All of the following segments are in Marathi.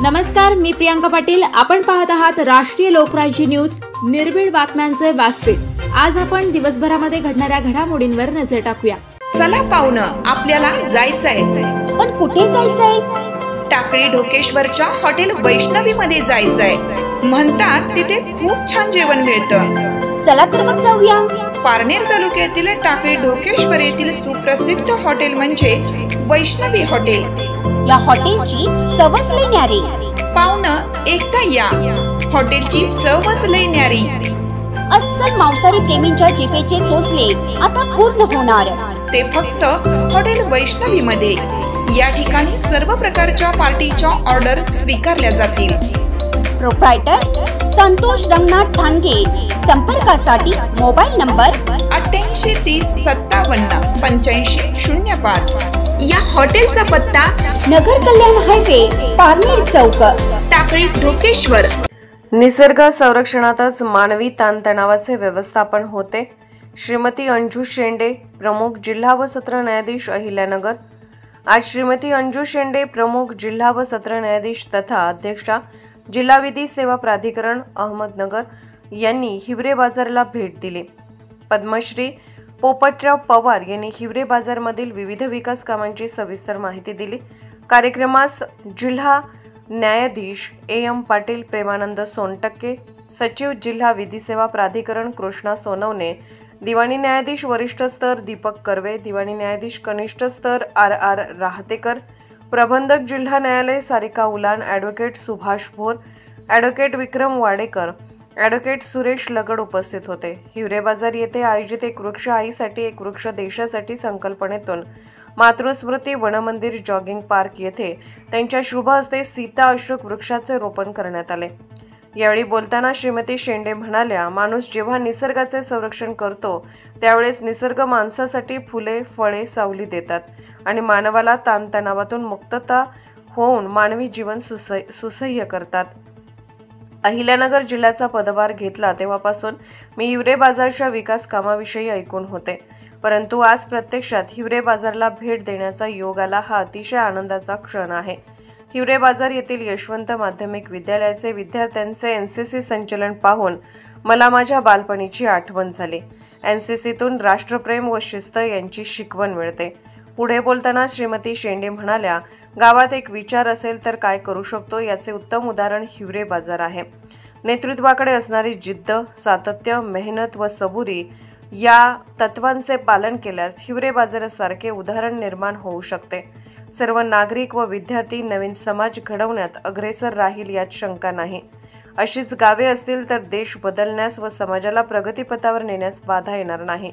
नमस्कार, मी प्रियांका पाटील। आपण पाहत आहात राष्ट्रीय लोकराज्य न्यूज, निर्भीड बातम्यांचे व्यासपीठ। आज आपण दिवसभरामध्ये घडणाऱ्या घडामोडींवर नजर टाकूया। चला पाहुणं, आपल्याला जायचंय। पण कुठे जायचंय? टाकळी ढोकेश्वरच्या हॉटेल वैष्णवी मध्ये जायचंय। म्हणतात तिथे खूप छान जेवण मिळतं। चला तर मग जाऊया। पारनेर तालुक्यातील टाकळी ढोकेश्वर येथील सुप्रसिद्ध हॉटेल म्हणजे वैष्णवी हॉटेल। या हॉटेलची चवच लई न्यारी। पाहुणं, एकदा या, हॉटेलची चवच लई न्यारी। अस्सल मांसाहारी प्रेमींच्या जिभेचे चोचले आता पूर्ण होणार, ते फक्त हॉटेल वैष्णवी मध्ये। या ठिकाणी सर्व प्रकारच्या पार्टीच्या ऑर्डर स्वीकारल्या जातील। प्रोप्रायटर संतोष रंगनाथ ठाणगे। संपर्कासाठी मोबाईल नंबर 8830578505। या हॉटेलचा पत्ता नगर कल्याण हायवे, पारनेर चौक, टाकळी ढोकेश्वर। निसर्ग संरक्षणातच मानवी ताणतणावाचे व्यवस्थापन होते। श्रीमती अंजू शेंडे, प्रमुख जिल्हा व सत्र न्यायाधीश, अहिल्यानगर। आज श्रीमती अंजू शेंडे, प्रमुख जिल्हा व सत्र न्यायाधीश तथा अध्यक्षा, जिल्हा विधी सेवा प्राधिकरण, अहमदनगर यांनी हिवरे बाजारला भेट दिली। पद्मश्री पोपटराव पवार यांनी हिवरे बाजारमधील विविध विकास कामांची सविस्तर माहिती दिली। कार्यक्रमास जिल्हा न्यायाधीश एम पाटील, प्रेमानंद सोनटक्के, सचिव जिल्हा विधी सेवा प्राधिकरण कृष्णा सोनवणे, दिवाणी न्यायाधीश वरिष्ठ स्तर दीपक कर्वे, दिवाणी न्यायाधीश कनिष्ठ स्तर आर राहतेकर, प्रबंधक जिल्हा न्यायालय सारिका उलान, ॲडव्होकेट सुभाष भोर, ॲडव्होकेट विक्रम वाडेकर, ॲडव्होकेट सुरेश लगड उपस्थित होते। हिवरे बाजार येथे आयोजित एक वृक्ष आईसाठी एक वृक्ष देशासाठी संकल्पनेतून मातृस्मृती वनमंदिर जॉगिंग पार्क येथे त्यांच्या शुभ हस्ते सीता अशोक वृक्षाचे रोपण करण्यात आले। यावेळी बोलताना श्रीमती शेंडे म्हणाल्या, माणूस जेव्हा निसर्गाचे संरक्षण करतो त्यावेळेस निसर्ग माणसासाठी फुले, फळे, सावली देतात आणि मानवाला ताणतणावातून मुक्तता होऊन मानवी जीवन सुसह्य करतात। अहिल्यानगर जिल्ह्याचा पदभार घेतला तेव्हापासून मी हिवरे बाजारच्या विकास कामाविषयी ऐकून होते, परंतु आज प्रत्यक्षात हिवरे बाजारला भेट देण्याचा योग आला। हा अतिशय आनंदाचा क्षण आहे। हिवरे बाजार येथील यशवंत माध्यमिक विद्यालयाचे विद्यार्थ्यांचे एनसीसी संचलन पाहून मला माझ्या बालपणीची आठवण झाली। एनसीसीतून राष्ट्रप्रेम व शिस्त यांची शिकवण मिळते। पुढे बोलताना श्रीमती शेंडे म्हणाल्या, गावात एक विचार असेल तर काय करू शकतो याचे उत्तम उदाहरण हिवरे बाजार आहे। नेतृत्वाकडे असणारी जिद्द, सातत्य, मेहनत व सबुरी या तत्वांचे पालन केल्यास हिवरे बाजारासारखे उदाहरण निर्माण होऊ शकते। सर्व नागरिक व विद्यार्थी नवीन समाज घडवण्यात अग्रेसर राहील यात शंका नाही। अशीच गावे असतील तर देश बदलण्यास व समाजाला प्रगतीपथावर नेण्यास बाधा येणार नाही।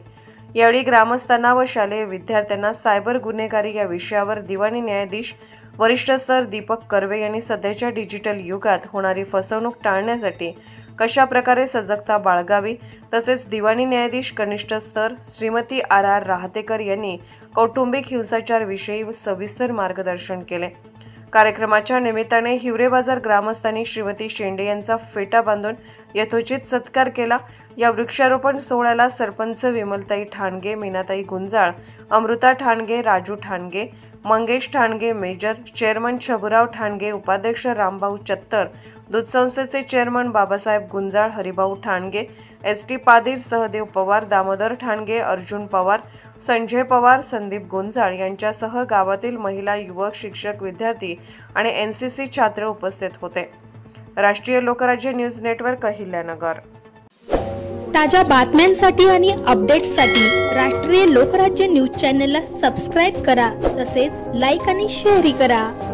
यावेळी ग्रामस्थांना व शालेय विद्यार्थ्यांना सायबर गुन्हेगारी या विषयावर दिवाणी न्यायाधीश वरिष्ठ स्तर दीपक कर्वे यांनी सध्याच्या डिजिटल युगात होणारी फसवणूक टाळण्यासाठी कशा प्रकारे सजगता बाळगावी, तसेच दिवाणी न्यायाधीश कनिष्ठ स्तर श्रीमती आर राहतेकर यांनी कौटुंबिक हिंसाचार विषयी सविस्तर मार्गदर्शन केले। कार्यक्रमाच्या निमित्ताने हिवरे बाजार ग्रामस्थांनी श्रीमती शेंडे यांचा फेटा बांधून यथोचित सत्कार केला। या वृक्षारोपण सोहळ्याला सरपंच विमलताई ठाणगे, मीनाताई गुंजाळ, अमृता ठाणगे, राजू ठाणगे, मंगेश ठाणगे मेजर, चेअरमन शबुराव ठाणगे, उपाध्यक्ष रामभाऊ चत्तर, दूध संस्थेचे चेअरमन बाबासाहेब गुंजाळ, हरिभाऊ ठाणगे, एसटी पादीर, सहदेव पवार, दामोदर ठाणगे, अर्जुन पवार, संजय पवार, संदीप गुंजाळ यांच्यासह गावातील महिला, युवक, शिक्षक, विद्यार्थी आणि एनसीसी छात्र उपस्थित होते। राष्ट्रीय लोकराज्य न्यूज नेटवर्क, अहिल्यानगर। ताज्या बातम्यांसाठी आणि अपडेट्ससाठी राष्ट्रीय लोकराज्य न्यूज चॅनलला सबस्क्राईब करा, तसेच लाईक आणि शेअरही करा।